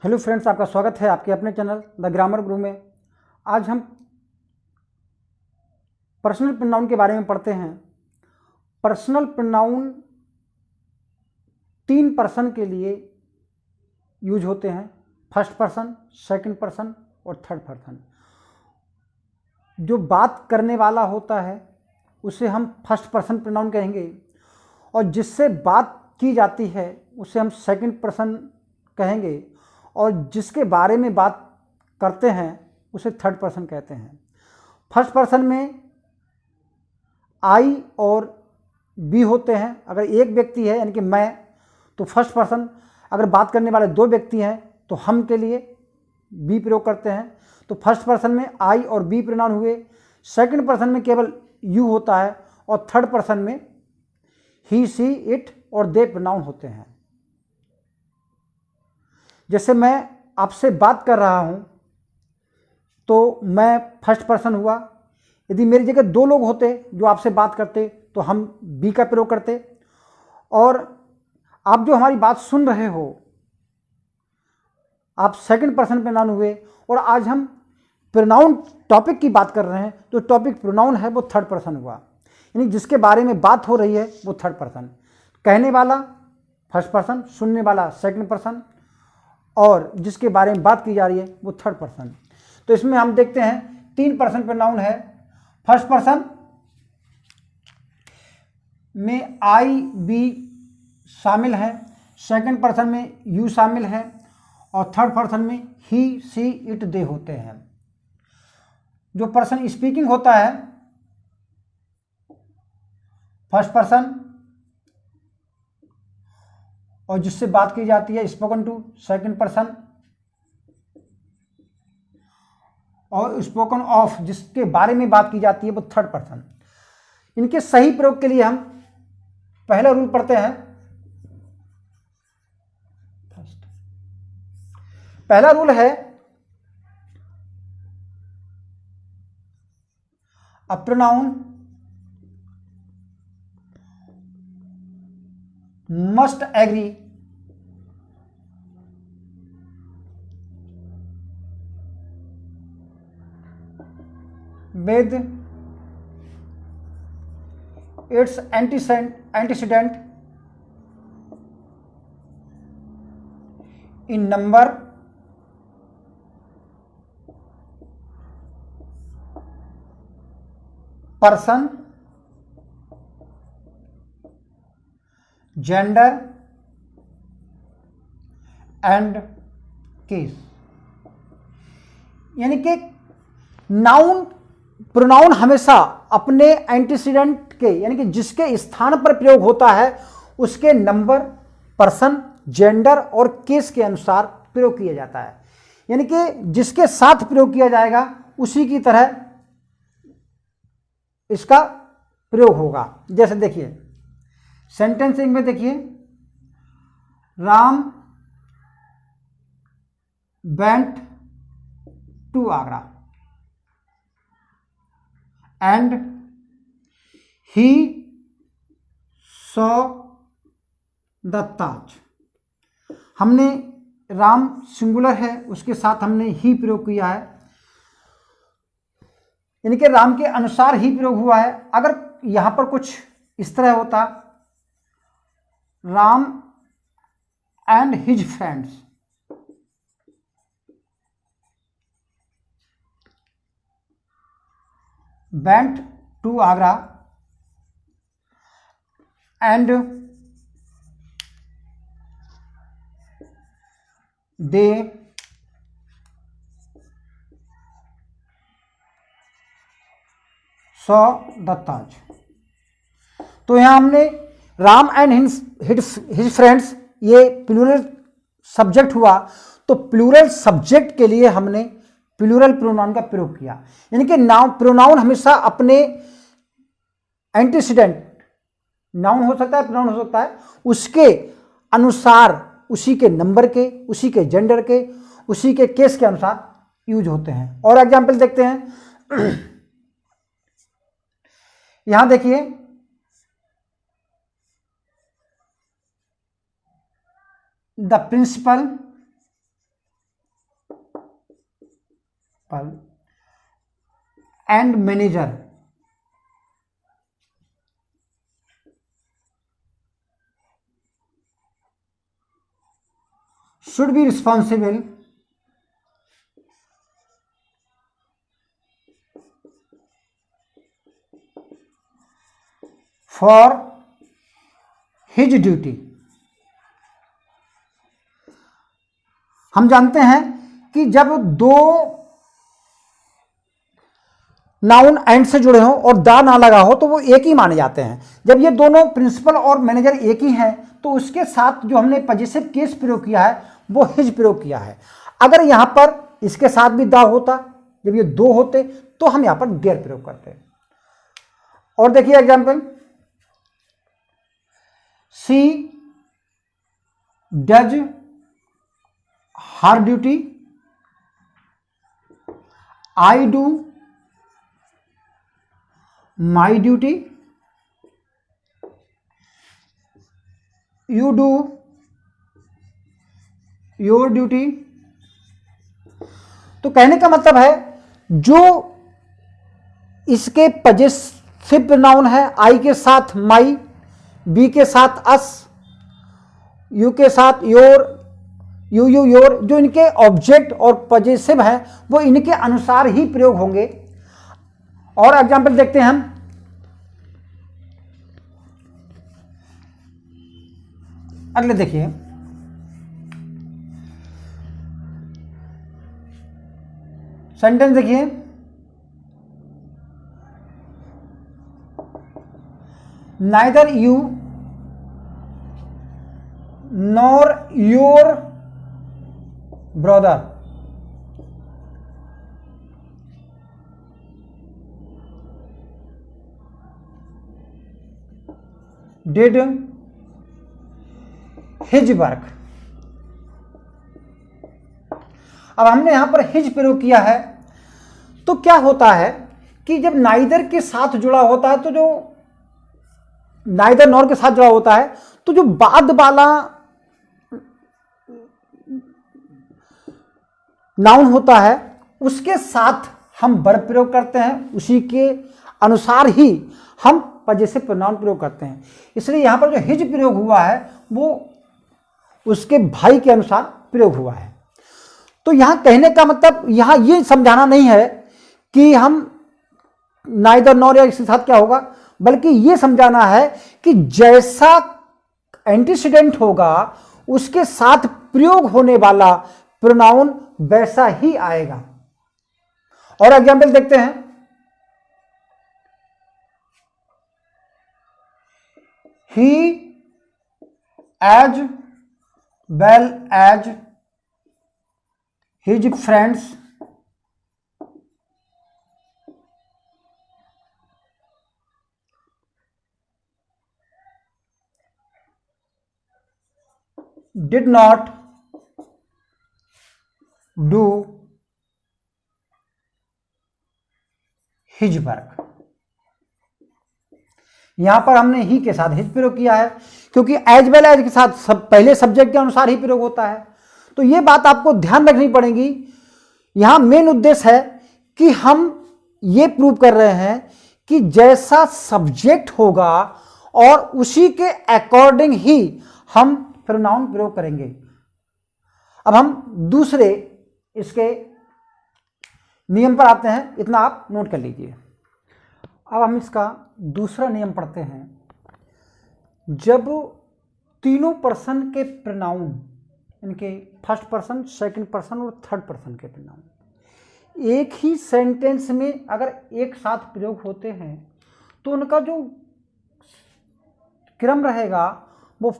Hello friends, आपका स्वागत है आपके अपने चैनल द ग्रामर गुरु में। आज हम पर्सनल प्रोनाउन के बारे में पढ़ते हैं। पर्सनल प्रोनाउन 3 पर्सन के लिए यूज होते हैं, फर्स्ट पर्सन, सेकंड पर्सन और थर्ड पर्सन। जो बात करने वाला होता है उसे हम फर्स्ट पर्सन प्रोनाउन कहेंगे और जिससे बात की जाती है उसे हम सेकंड पर्सन कहेंगे और जिसके बारे में बात करते हैं उसे थर्ड पर्सन कहते हैं। फर्स्ट पर्सन में आई और बी होते हैं। अगर एक व्यक्ति है यानी कि मैं, तो फर्स्ट पर्सन। अगर बात करने वाले 2 व्यक्ति हैं तो हम के लिए बी प्रयोग करते हैं। तो फर्स्ट पर्सन में आई और बी प्रोनाउन हुए। सेकंड पर्सन में केवल यू होता है और थर्ड पर्सन में ही, सी, इट और दे प्रोनाउन होते हैं। जैसे मैं आपसे बात कर रहा हूं तो मैं फर्स्ट पर्सन हुआ। यदि मेरी जगह 2 लोग होते जो आपसे बात करते तो हम बी का प्रयोग करते। और आप जो हमारी बात सुन रहे हो आप सेकंड पर्सन प्रोनाउन हुए। और आज हम प्रोनाउन टॉपिक की बात कर रहे हैं तो टॉपिक प्रोनाउन है वो थर्ड पर्सन हुआ, यानी जिसके बारे में बात हो रही है वो थर्ड पर्सन। कहने वाला फर्स्ट पर्सन, सुनने वाला सेकंड पर्सन और जिसके बारे में बात की जा रही है वो थर्ड पर्सन। तो इसमें हम देखते हैं 3 पर्सन प्रोनाउन है। फर्स्ट पर्सन में आई बी शामिल है, सेकंड पर्सन में यू शामिल है और थर्ड पर्सन में ही, सी, इट, दे होते हैं। जो पर्सन स्पीकिंग होता है फर्स्ट पर्सन और जिससे बात की जाती है स्पोकन टू सेकंड पर्सन और स्पोकन ऑफ जिसके बारे में बात की जाती है वो थर्ड पर्सन। इनके सही प्रयोग के लिए हम पहला रूल पढ़ते हैं। पहला रूल है a pronoun must agree with its antecedent in number, person, gender and case. यानी कि नाउन प्रोनाउन हमेशा अपने एंटीसीडेंट के यानी कि जिसके स्थान पर प्रयोग होता है उसके नंबर, पर्सन, जेंडर और केस के अनुसार प्रयोग किया जाता है। यानी कि जिसके साथ प्रयोग किया जाएगा उसी की तरह इसका प्रयोग होगा। जैसे देखिए सेंटेंसिंग में देखिए, Ram went to Agra and he saw the Taj. हमने राम सिंगुलर है उसके साथ हमने ही प्रयोग किया है, यानी कि राम के अनुसार ही प्रयोग हुआ है। अगर यहां पर कुछ इस तरह होता, Ram and his friends went to Agra and they saw the Taj. तो यहां हमने राम एंड हिज फ्रेंड्स, ये प्लूरल सब्जेक्ट हुआ, तो प्लूरल सब्जेक्ट के लिए हमने प्लूरल प्रोनाउन का प्रयोग किया। यानी कि नाउन प्रोनाउन हमेशा अपने एंटीसीडेंट, नाउन हो सकता है प्रोनाउन हो सकता है, उसके अनुसार उसी के नंबर के, उसी के जेंडर के, उसी के केस के अनुसार यूज होते हैं। और एग्जाम्पल देखते हैं। यहां देखिए, the principal principal and manager should be responsible for his duty। हम जानते हैं कि जब दो नाउन एंड से जुड़े हों और दा ना लगा हो तो वो एक ही माने जाते हैं। जब ये दोनों प्रिंसिपल और मैनेजर एक ही हैं तो उसके साथ जो हमने पॉजिटिव केस प्रयोग किया है वो हिज प्रयोग किया है। अगर यहां पर इसके साथ भी दा होता, जब ये दो होते तो हम यहां पर देयर प्रयोग करते। और देखिए example, she does her duty, I do my duty, you do your duty. तो कहने का मतलब है जो इसके पॉजिटिव प्रोनाउन है, आई के साथ माई, बी के साथ अस, यू के साथ योर, यू यू योर, जो इनके ऑब्जेक्ट और पॉजिटिव है वो इनके अनुसार ही प्रयोग होंगे। और एग्जाम्पल देखते हैं हम, अगले देखिए, सेंटेंस देखिए, neither you nor your brother did his work. अब हमने यहां पर हिज प्रयोग किया है तो क्या होता है कि जब नाइदर के साथ जुड़ा होता है तो जो नाइदर नॉर के साथ जुड़ा होता है तो जो बाद वाला नाउन होता है उसके साथ हम वर्ब प्रयोग करते हैं, उसी के अनुसार ही हम पॉजिटिव प्रोनाउन प्रयोग करते हैं। इसलिए यहां पर जो हिज प्रयोग हुआ है वो उसके भाई के अनुसार प्रयोग हुआ है। तो यहां कहने का मतलब यहां ये समझाना नहीं है कि हम नाइदर नॉर या इसके साथ क्या होगा, बल्कि ये समझाना है कि जैसा एंटीसीडेंट होगा उसके साथ प्रयोग होने वाला प्रोनाउन वैसा ही आएगा। और एग्जाम्पल देखते हैं, he as well as his friends did not do his work। यहां पर हमने ही के साथ हिज प्रयोग किया है क्योंकि एज वेल एज के साथ पहले सब्जेक्ट के अनुसार ही प्रयोग होता है। तो यह बात आपको ध्यान रखनी पड़ेगी। यहां मेन उद्देश्य है कि हम ये प्रूव कर रहे हैं कि जैसा सब्जेक्ट होगा और उसी के अकॉर्डिंग ही हम प्रोनाउन प्रयोग करेंगे। अब हम दूसरे इसके नियम पर आते हैं, इतना आप नोट कर लीजिए। अब हम इसका दूसरा नियम पढ़ते हैं। जब तीनों पर्सन के प्रोनाउन, इनके फर्स्ट पर्सन, सेकंड पर्सन और थर्ड पर्सन के प्रोनाउन एक ही सेंटेंस में अगर एक साथ प्रयोग होते हैं तो उनका जो क्रम रहेगा वो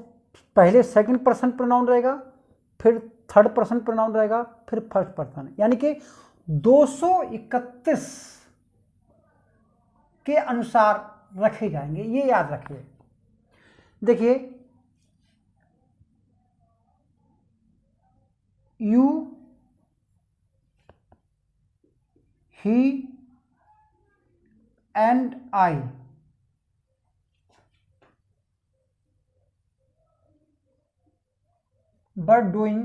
पहले सेकंड पर्सन प्रोनाउन रहेगा, फिर थर्ड पर्सन प्रोनाउन रहेगा, फिर फर्स्ट पर्सन, यानी कि 231 के अनुसार रखे जाएंगे। ये याद रखिए। देखिए, you, he and I were doing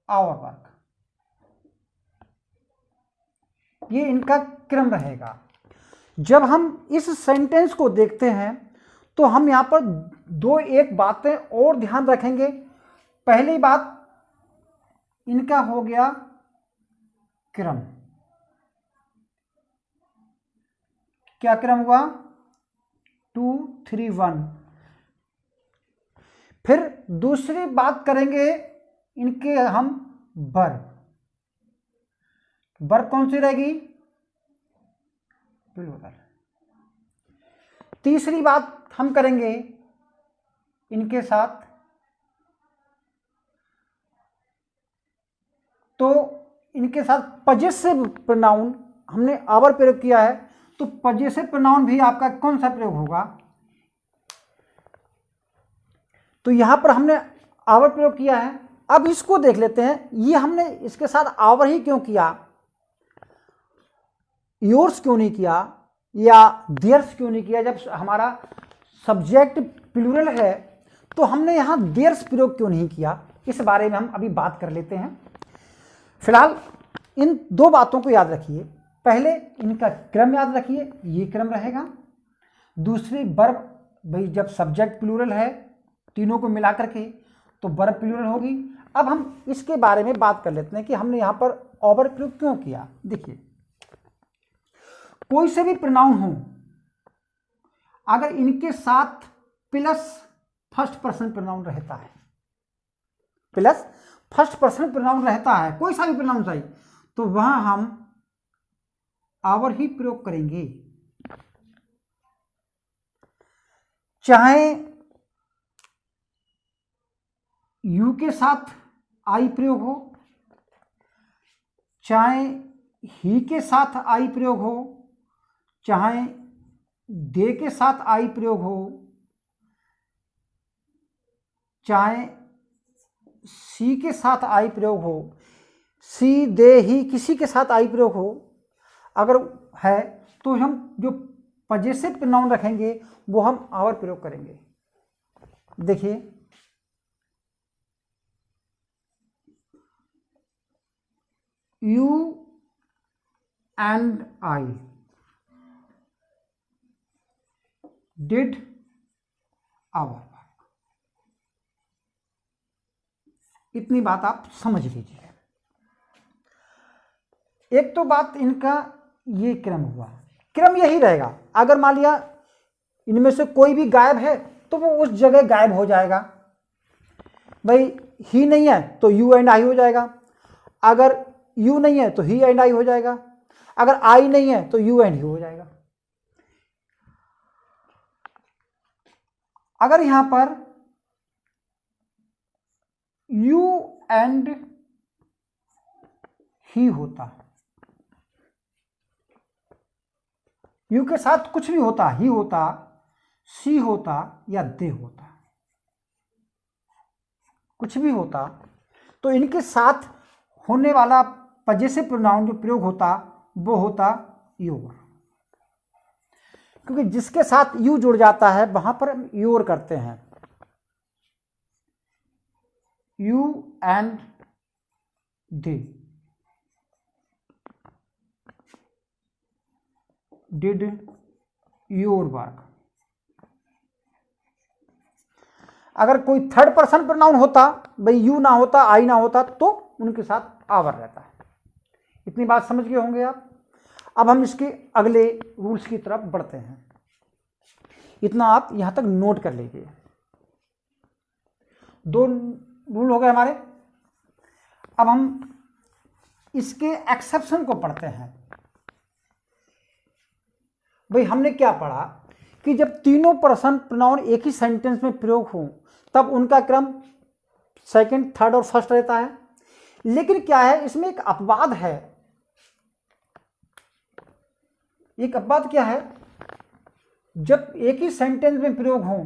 our work। ये इनका क्रम रहेगा। जब हम इस सेंटेंस को देखते हैं तो हम यहाँ पर दो एक बातें और ध्यान रखेंगे। पहली बात, इनका हो गया क्रम। क्या क्रम हुआ? 2 3 1। फिर दूसरी बात करेंगे इनके हम वर्ब। वर्ब कौन सी रहेगी? प्लूरल। तीसरी बात हम करेंगे इनके साथ, तो इनके साथ पजेसिव प्रोनाउन। हमने आवर प्रयोग किया है, तो पजेसिव प्रोनाउन भी आपका कौन सा प्रयोग होगा? तो यहां पर हमने आवर प्रयोग किया है। अब इसको देख लेते हैं, ये हमने इसके साथ आवर ही क्यों किया, योर्स क्यों नहीं किया या देयर्स क्यों नहीं किया? जब हमारा सब्जेक्ट प्लूरल है तो हमने यहां देयर्स प्रयोग क्यों नहीं किया, इस बारे में हम अभी बात कर लेते हैं। फिलहाल इन दो बातों को याद रखिए। पहले इनका क्रम याद रखिए, ये क्रम रहेगा। दूसरी वर्ब, भाई जब सब्जेक्ट प्लूरल है तीनों को मिला करके तो वर्ब प्लूरल होगी। अब हम इसके बारे में बात कर लेते हैं कि हमने यहां पर ओवर प्रयोग क्यों किया। देखिए, कोई से भी प्रोनाउन हो, अगर इनके साथ प्लस फर्स्ट पर्सन प्रोनाउन रहता है, प्लस फर्स्ट पर्सन प्रोनाउन रहता है, कोई सा भी प्रोनाउन चाहिए, तो वहां हम आवर ही प्रयोग करेंगे। चाहे यू के साथ आई प्रयोग हो, चाहे ही के साथ आई प्रयोग हो, चाहे दे के साथ आई प्रयोग हो, चाहे सी के साथ आई प्रयोग हो, सी दे ही किसी के साथ आई प्रयोग हो, अगर है तो हम जो पजेसिव प्रोनाउन रखेंगे वो हम आवर प्रयोग करेंगे। देखिए, you and I did our work. इतनी बात आप समझ लीजिए। एक तो बात इनका ये क्रम हुआ, क्रम यही रहेगा। अगर मान लिया इनमें से कोई भी गायब है तो वो उस जगह गायब हो जाएगा। भाई ही नहीं है तो यू एंड आई हो जाएगा, अगर यू नहीं है तो ही एंड आई हो जाएगा, अगर आई नहीं है तो यू एंड ही हो जाएगा। अगर यहां पर यू एंड ही होता, यू के साथ कुछ भी होता, ही होता, सी होता या दे होता, कुछ भी होता, तो इनके साथ होने वाला पजेसिव प्रोनाउन जो प्रयोग होता वो होता योर। क्योंकि जिसके साथ यू जुड़ जाता है वहां पर हम योर करते हैं। You and they did your work. अगर कोई थर्ड पर्सन प्रोनाउन होता, भाई यू ना होता, आई ना होता, तो उनके साथ आवर रहता है। इतनी बात समझ गए होंगे आप। अब हम इसके अगले रूल्स की तरफ बढ़ते हैं। इतना आप यहां तक नोट कर लीजिए। दो रूल हो गए हमारे। अब हम इसके एक्सेप्शन को पढ़ते हैं। भाई हमने क्या पढ़ा कि जब तीनों पर्सन प्रोनाउन एक ही सेंटेंस में प्रयोग हो तब उनका क्रम सेकंड, थर्ड और फर्स्ट रहता है। लेकिन क्या है, इसमें एक अपवाद है। एक अपवाद क्या है? जब एक ही सेंटेंस में प्रयोग हो,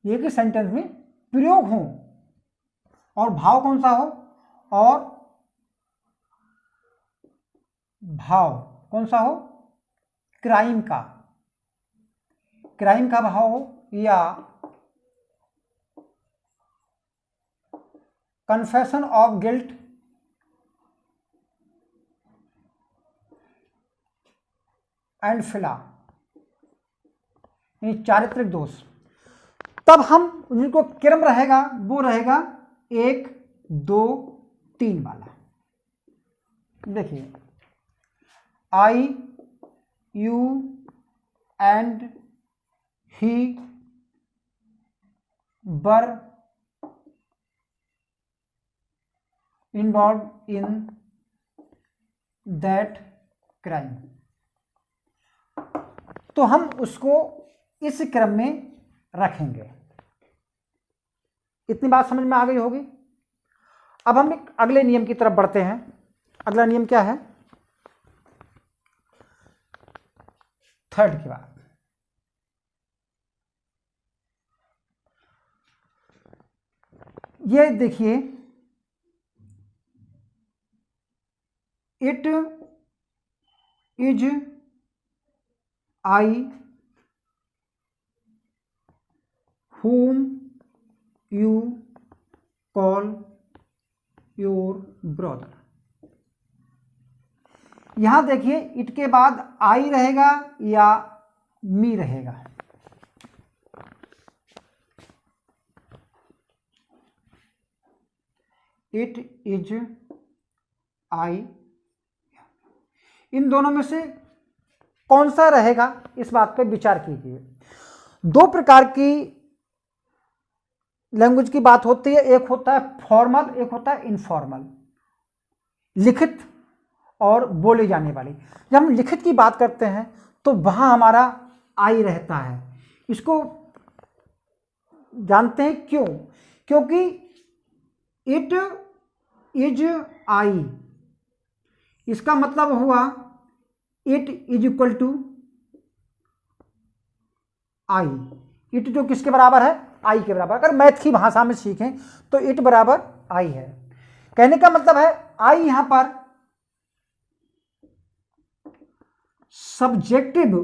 एक ही सेंटेंस में प्रयोग हो और भाव कौन सा हो, और भाव कौन सा हो, क्राइम का, क्राइम का भाव हो या कन्फेशन ऑफ गिल्ट एंड फिला, यानी चारित्रिक दोष, तब हम उनको क्रम रहेगा वो रहेगा 1 2 3 वाला। देखिए I, you and he were involved in that crime, तो हम उसको इस क्रम में रखेंगे। इतनी बात समझ में आ गई होगी। अब हम एक अगले नियम की तरफ बढ़ते हैं। अगला नियम क्या है? थर्ड की बात। ये देखिए, it is I whom you call your brother। यहां देखिए इट के बाद आई रहेगा या मी रहेगा? इट इज आई, इन दोनों में से कौन सा रहेगा, इस बात पे विचार कीजिए। दो प्रकार की लैंग्वेज की बात होती है, एक होता है फॉर्मल, एक होता है इनफॉर्मल, लिखित और बोले जाने वाली। जब हम लिखित की बात करते हैं तो वहां हमारा आई रहता है। इसको जानते हैं क्यों? क्योंकि इट इज आई, इसका मतलब हुआ it is equal to I. It जो किसके बराबर है? आई के बराबर। अगर मैथ की भाषा में सीखें तो इट बराबर आई है। कहने का मतलब है आई यहां पर सब्जेक्टिव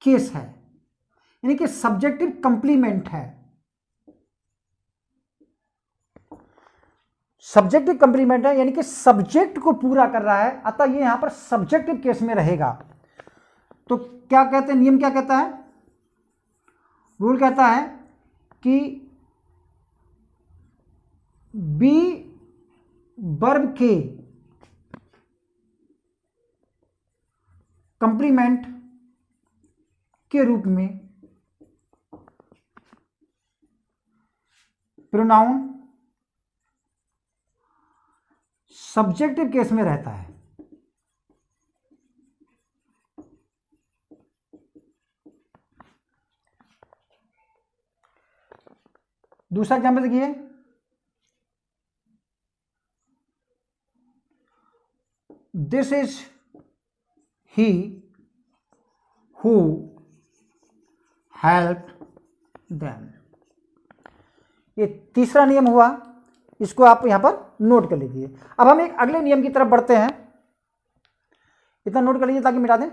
केस है, यानी कि सब्जेक्टिव कंप्लीमेंट है। सब्जेक्टिव कंप्लीमेंट है यानी कि सब्जेक्ट को पूरा कर रहा है, अतः ये यहां पर सब्जेक्टिव केस में रहेगा। तो क्या कहते हैं, नियम क्या कहता है? रूल कहता है कि बी वर्ब के कंप्लीमेंट के रूप में प्रोनाउन सब्जेक्टिव केस में रहता है। दूसरा एग्जाम्पल देखिए, this is he who helped them. ये तीसरा नियम हुआ, इसको आप यहां पर नोट कर लीजिए। अब हम एक अगले नियम की तरफ बढ़ते हैं, इतना नोट कर लीजिए ताकि मिटा दें।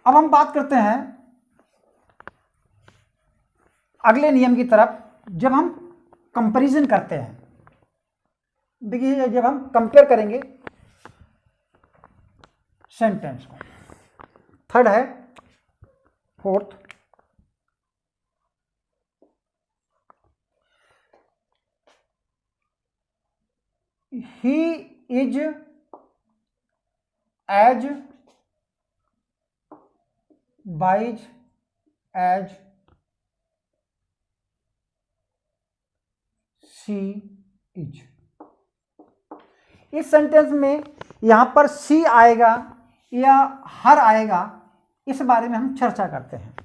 अब हम बात करते हैं अगले नियम की तरफ, जब हम कंपैरिजन करते हैं। देखिए जब हम कंपेयर करेंगे सेंटेंस को, थर्ड है fourth, he is as wise as she is। इस सेंटेंस में यहां पर सी आएगा या हर आएगा, इस बारे में हम चर्चा करते हैं।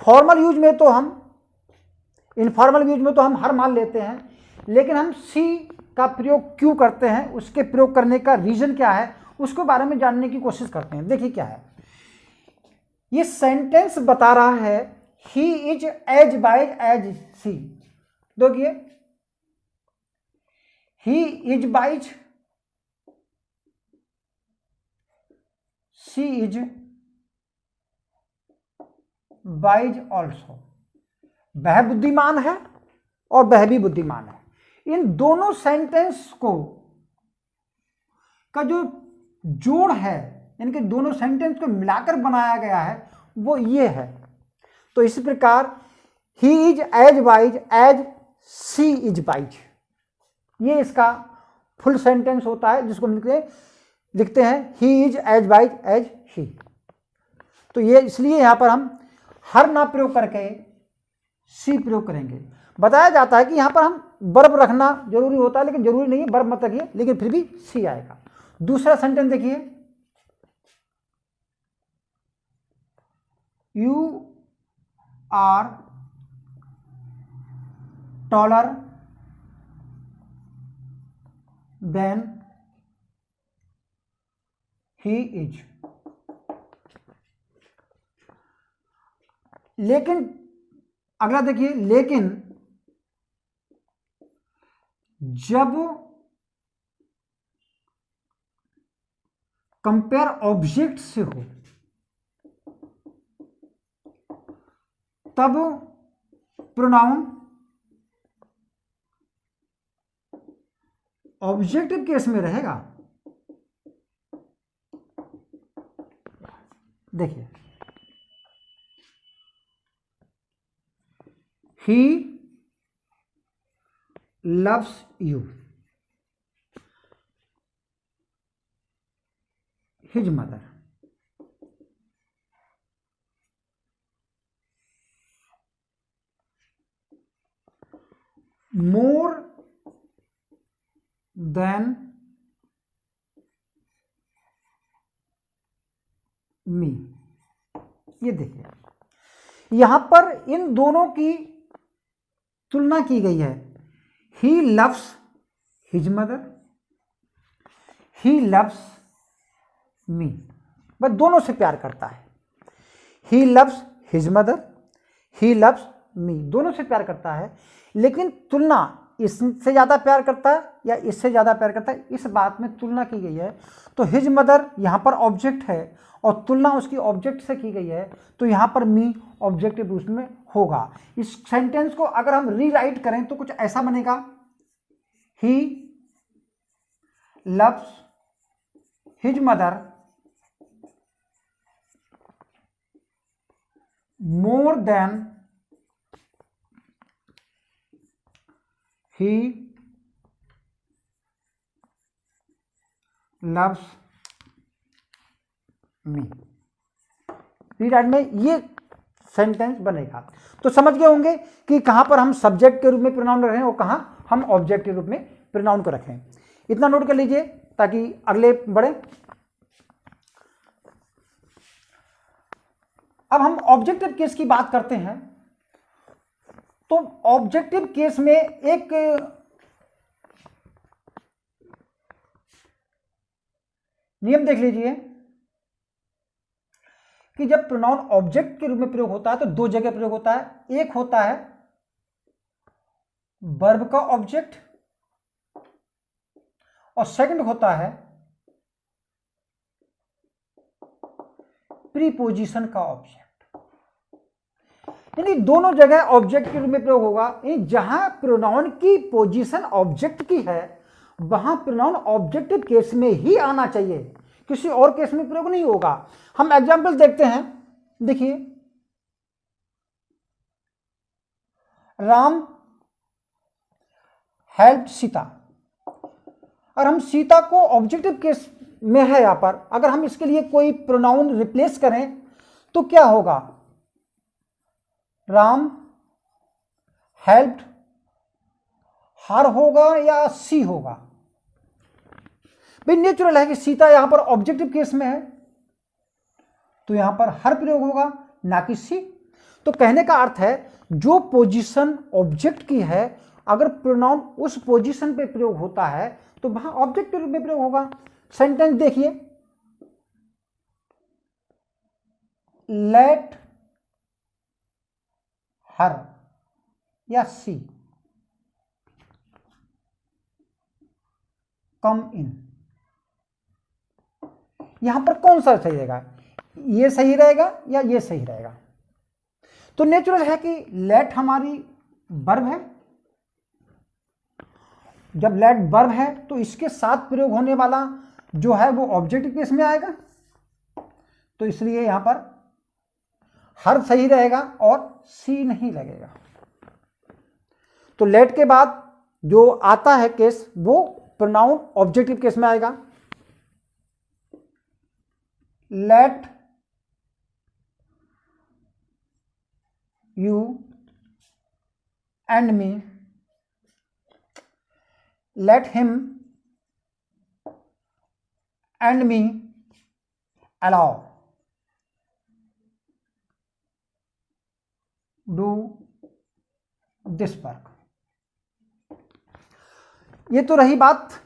फॉर्मल यूज में तो हम, इनफॉर्मल यूज में तो हम हर मान लेते हैं, लेकिन हम सी का प्रयोग क्यों करते हैं, उसके प्रयोग करने का रीजन क्या है, उसके बारे में जानने की कोशिश करते हैं। देखिए क्या है, ये सेंटेंस बता रहा है he is as wise as she. देखिए he is wise, she is wise also. वह बुद्धिमान है और वह भी बुद्धिमान है। इन दोनों सेंटेंस को का जो जोड़ है, यानी कि दोनों सेंटेंस को मिलाकर बनाया गया है, वो ये है। तो इसी प्रकार he is as wise as she is wise, ये इसका फुल सेंटेंस होता है, जिसको हम लिखते हैं he is as wise as he. तो ये इसलिए यहां पर हम हर ना प्रयोग करके सी प्रयोग करेंगे। बताया जाता है कि यहां पर हम वर्ब रखना जरूरी होता है, लेकिन जरूरी नहीं है, वर्ब मत रखिए, लेकिन फिर भी सी आएगा। दूसरा सेंटेंस देखिए, you are taller than he is. लेकिन अगला देखिए, लेकिन जब कंपेयर ऑब्जेक्ट से हो तब प्रोनाउन ऑब्जेक्टिव केस में रहेगा। देखिए, he loves you, his mother. More than me. ये देखिए, यहां पर इन दोनों की तुलना की गई है। He loves his mother, he loves me, वह दोनों से प्यार करता है। He loves his mother, he loves me, दोनों से प्यार करता है, लेकिन तुलना इससे ज़्यादा प्यार करता है या इससे ज़्यादा प्यार करता है, इस बात में तुलना की गई है। तो हिज मदर यहाँ पर ऑब्जेक्ट है और तुलना उसकी ऑब्जेक्ट से की गई है, तो यहाँ पर मी ऑब्जेक्टिव रूप में होगा। इस सेंटेंस को अगर हम रीराइट करें तो कुछ ऐसा बनेगा, he loves his mother more than he loves me। Rewrite में ये सेंटेंस बनेगा। तो समझ गए होंगे कि कहां पर हम सब्जेक्ट के रूप में प्रोनाउन रखें और कहां हम ऑब्जेक्ट के रूप में प्रोनाउन को रखें। इतना नोट कर लीजिए ताकि अगले बढ़े। अब हम ऑब्जेक्टिव केस की बात करते हैं। तो ऑब्जेक्टिव केस में एक नियम देख लीजिए कि जब प्रोनाउन ऑब्जेक्ट के रूप में प्रयोग होता है तो दो जगह प्रयोग होता है। एक होता है वर्ब का ऑब्जेक्ट और सेकंड होता है प्रीपोजिशन का ऑब्जेक्ट। यानी दोनों जगह ऑब्जेक्ट के रूप में प्रयोग होगा। जहां प्रोनाउन की पोजीशन ऑब्जेक्ट की है वहां प्रोनाउन ऑब्जेक्टिव केस में ही आना चाहिए, किसी और केस में प्रयोग नहीं होगा। हम एग्जांपल देखते हैं। देखिए, राम हेल्प सीता। और हम सीता को ऑब्जेक्टिव केस में है यहां पर, अगर हम इसके लिए कोई प्रोनाउन रिप्लेस करें तो क्या होगा? राम हेल्प्ड हर होगा या सी होगा? भाई नेचुरल है कि सीता यहां पर ऑब्जेक्टिव केस में है तो यहां पर हर प्रयोग होगा, ना कि सी। तो कहने का अर्थ है जो पोजीशन ऑब्जेक्ट की है, अगर प्रोनाउन उस पोजीशन पे प्रयोग होता है तो वहां ऑब्जेक्ट के रूप में प्रयोग होगा। सेंटेंस देखिए, लेट हर या सी कम इन। यहां पर कौन सा सही रहेगा? ये सही रहेगा या ये सही रहेगा? तो नेचुरल है कि लेट हमारी वर्ब है। जब लेट वर्ब है तो इसके साथ प्रयोग होने वाला जो है वो ऑब्जेक्टिव केस में आएगा, तो इसलिए यहां पर हर सही रहेगा और सी नहीं लगेगा। तो लेट के बाद जो आता है केस वो प्रोनाउन ऑब्जेक्टिव केस में आएगा। Let you and me, let him and me allow do this work। ये तो रही बात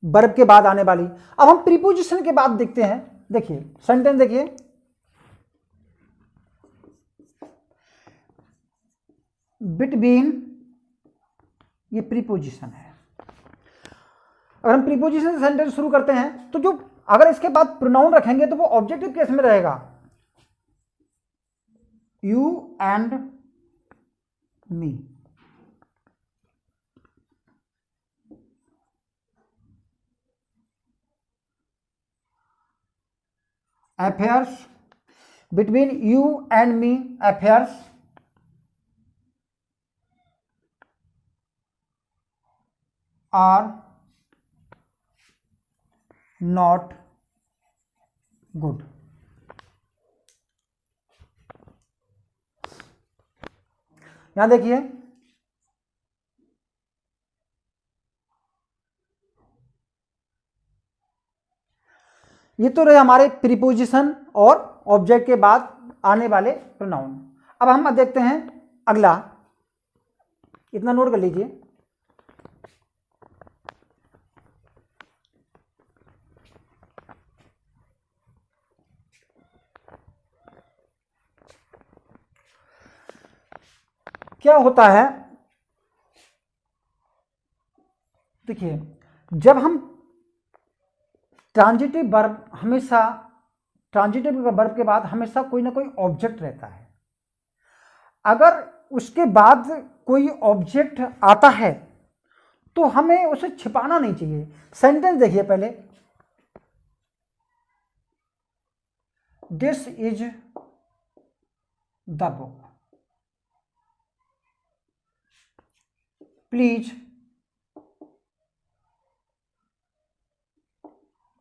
वर्ब के बाद आने वाली। अब हम प्रीपोजिशन के बाद देखते हैं। देखिए सेंटेंस देखिए, बिटवीन, ये प्रीपोजिशन है। अगर हम प्रीपोजिशन से सेंटेंस शुरू करते हैं तो जो अगर इसके बाद प्रोनाउन रखेंगे तो वो ऑब्जेक्टिव केस में रहेगा। You and me, affairs, between you and me affairs are not good. यहां देखिए ये तो रहे हमारे प्रीपोजिशन और ऑब्जेक्ट के बाद आने वाले प्रोनाउन। अब हम देखते हैं अगला, इतना नोट कर लीजिए। क्या होता है, देखिए जब हम ट्रांजिटिव वर्ब, हमेशा ट्रांजिटिव वर्ब के बाद हमेशा कोई ना कोई ऑब्जेक्ट रहता है। अगर उसके बाद कोई ऑब्जेक्ट आता है तो हमें उसे छिपाना नहीं चाहिए। सेंटेंस देखिए पहले, this is the book, please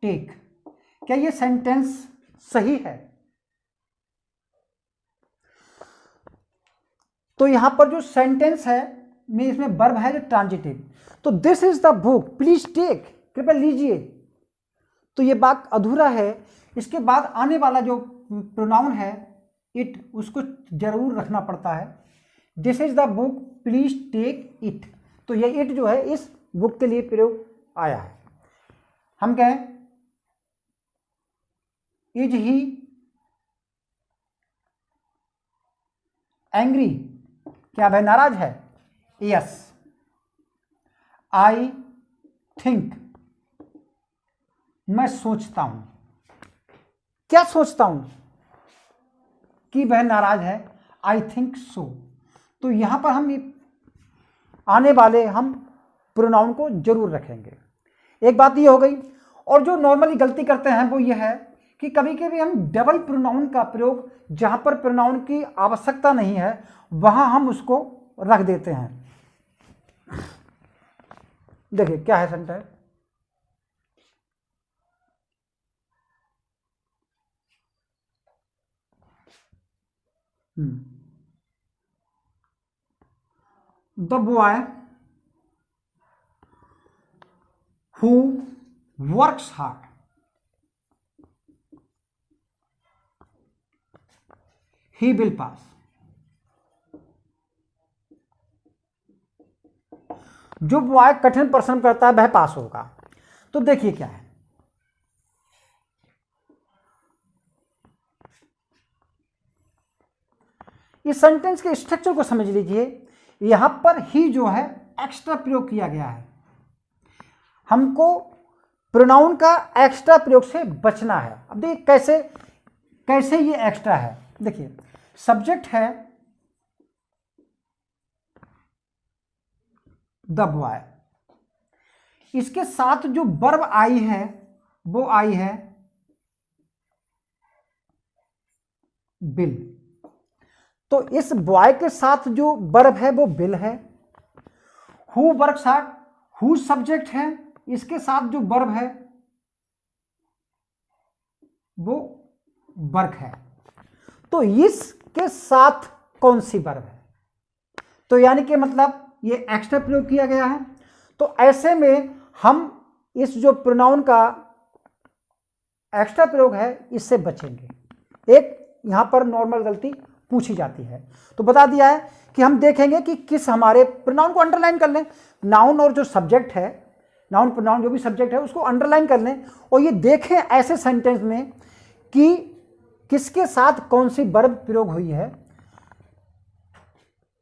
take. क्या ये सेंटेंस सही है? तो यहां पर जो सेंटेंस है में इसमें वर्ब है जो ट्रांजिटिव, तो this is the book please take, कृपया लीजिए, तो ये बात अधूरा है। इसके बाद आने वाला जो प्रोनाउन है इट, उसको जरूर रखना पड़ता है। This is the book please take it, तो ये इट जो है इस बुक के लिए प्रयोग आया है। हम कहें इज ही एंग्री, क्या वह नाराज है? यस। आई थिंक, मैं सोचता हूं, क्या सोचता हूं कि वह नाराज है? I think so. तो यहां पर हम आने वाले हम प्रोनाउन को जरूर रखेंगे। एक बात ये हो गई। और जो नॉर्मली गलती करते हैं वो ये है कि कभी कभी हम डबल प्रोनाउन का प्रयोग, जहां पर प्रोनाउन की आवश्यकता नहीं है वहां हम उसको रख देते हैं। देखिए क्या है sentence, the boy who works hard he will pass. जो बॉय कठिन परिश्रम करता है वह पास होगा। तो देखिए क्या है, इस सेंटेंस के स्ट्रक्चर को समझ लीजिए। यहां पर ही जो है एक्स्ट्रा प्रयोग किया गया है। हमको प्रोनाउन का एक्स्ट्रा प्रयोग से बचना है। अब देखिए कैसे कैसे ये एक्स्ट्रा है। देखिए सब्जेक्ट है द बॉय, इसके साथ जो वर्ब आई है वो आई है बिल। तो इस बॉय के साथ जो वर्ब है वो बिल है। Who work hard, who subject है, इसके साथ जो वर्ब है वो वर्क है। तो इसके साथ कौन सी वर्ब है? तो यानी कि मतलब ये एक्स्ट्रा प्रयोग किया गया है। तो ऐसे में हम इस जो प्रोनाउन का एक्स्ट्रा प्रयोग है इससे बचेंगे। एक यहां पर नॉर्मल गलती पूछी जाती है, तो बता दिया है कि हम देखेंगे कि किस हमारे प्रोनाउन को अंडरलाइन कर लें। नाउन और जो सब्जेक्ट है, नाउन प्रोनाउन जो भी सब्जेक्ट है उसको अंडरलाइन कर लें और ये देखें ऐसे सेंटेंस में कि किसके साथ कौन सी वर्ब प्रयोग हुई है।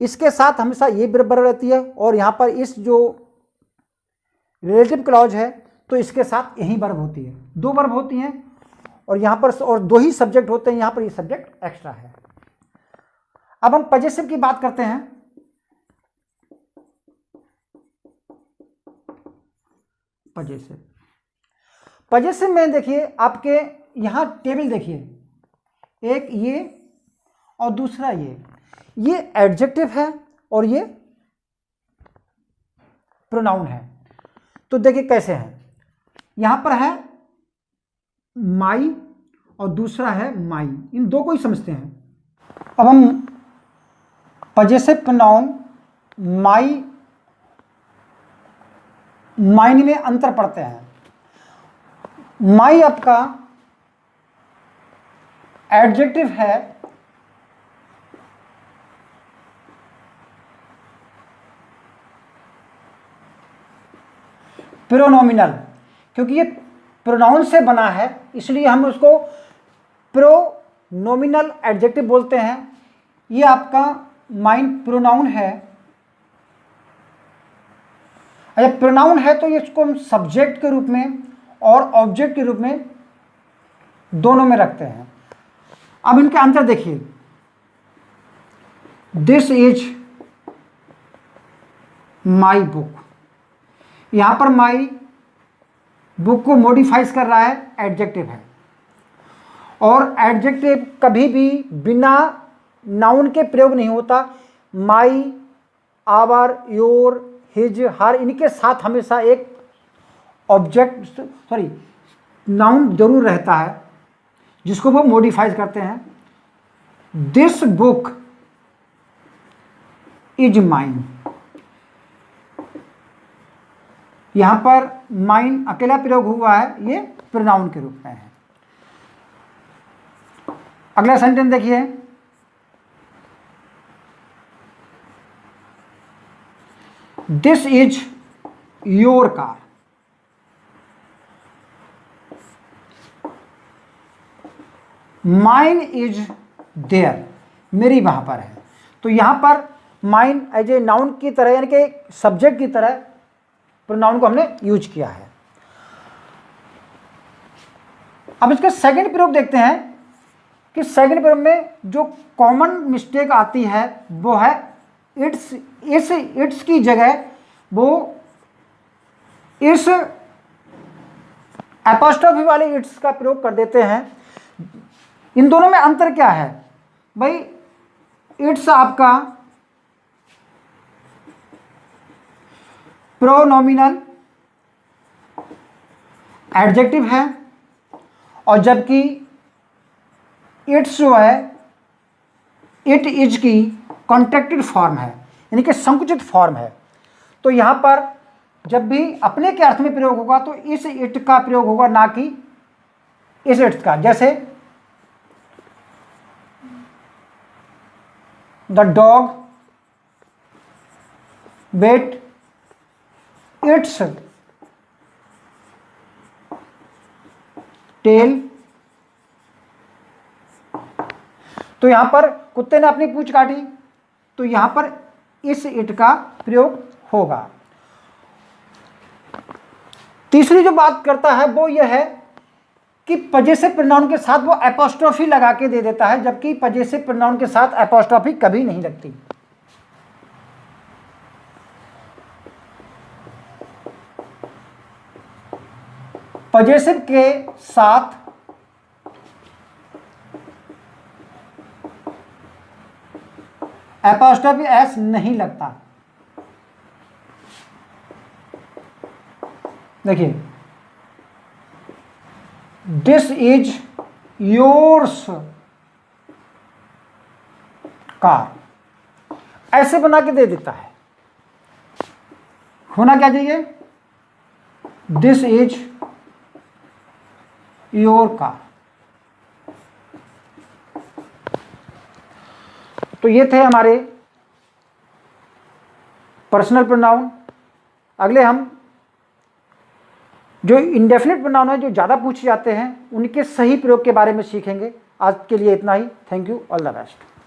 इसके साथ हमेशा ये वर्ब रहती है और यहां पर इस जो रिलेटिव क्लॉज है तो इसके साथ यही वर्ब होती है। दो वर्ब होती हैं और यहां पर और दो ही सब्जेक्ट होते हैं, यहां पर ये सब्जेक्ट एक्स्ट्रा है। अब हम पजेसिव की बात करते हैं। पजेसिव, पजेसिव में देखिए आपके यहां टेबल देखिए, एक ये और दूसरा ये एडजेक्टिव है और ये प्रोनाउन है। तो देखिए कैसे है, यहां पर है माई और दूसरा है माई, इन दो को ही समझते हैं। अब हम पजेसिव प्रोनाउन माई माइन में अंतर पढ़ते हैं। माई आपका एडजेक्टिव है प्रोनोमिनल, क्योंकि ये प्रोनाउन से बना है इसलिए हम उसको प्रोनोमिनल एडजेक्टिव बोलते हैं। ये आपका माइन प्रोनाउन है। अच्छा, प्रोनाउन है तो इसको हम सब्जेक्ट के रूप में और ऑब्जेक्ट के रूप में दोनों में रखते हैं। अब इनके अंतर देखिए, दिस इज माई बुक, यहां पर माई बुक को मॉडिफाइज कर रहा है, एडजेक्टिव है। और एडजेक्टिव कभी भी बिना नाउन के प्रयोग नहीं होता। माई, आवर, योर, हिज, हर, इनके साथ हमेशा एक ऑब्जेक्ट नाउन जरूर रहता है जिसको वो मॉडिफाइज करते हैं। दिस बुक इज माइन, यहां पर माइन अकेला प्रयोग हुआ है, ये प्रोनाउन के रूप में है। अगला सेंटेंस देखिए, this is your car, mine is there, मेरी वहां पर है। तो यहां पर माइन एज ए नाउन की तरह यानी कि सब्जेक्ट की तरह प्रोनाउन को हमने यूज किया है। अब इसका सेकंड प्रयोग देखते हैं कि सेकंड प्रयोग में जो कॉमन मिस्टेक आती है वो है इट्स। इस इट्स की जगह वो इस एपोस्ट्रोफी वाले इट्स का प्रयोग कर देते हैं। इन दोनों में अंतर क्या है भाई? इट्स आपका प्रोनोमिनल एडजेक्टिव है और जबकि इट्स जो है इट इज की कॉन्ट्रैक्टेड फॉर्म है, यानी कि संकुचित फॉर्म है। तो यहां पर जब भी अपने के अर्थ में प्रयोग होगा तो इस इट का प्रयोग होगा, ना कि इस इट्स का। जैसे the dog wait its tail. तो यहां पर कुत्ते ने अपनी पूंछ काटी, तो यहां पर इस इट का प्रयोग होगा। तीसरी जो बात करता है वो यह है कि पजेसिव प्रोनाउन के साथ वो एपोस्ट्रोफी लगा के दे देता है, जबकि पजेसिव प्रोनाउन के साथ एपोस्ट्रोफी कभी नहीं लगती। पॉजेसिव के साथ एपॉस्ट्रोफी एस नहीं लगता। देखिए, दिस इज योर्स कार, ऐसे बना के दे देता है। होना क्या चाहिए, दिस इज योर कार। तो ये थे हमारे पर्सनल प्रोनाउन। अगले हम जो इंडेफिनिट प्रोनाउन है, जो ज़्यादा पूछे जाते हैं, उनके सही प्रयोग के बारे में सीखेंगे। आज के लिए इतना ही। Thank you, all the best.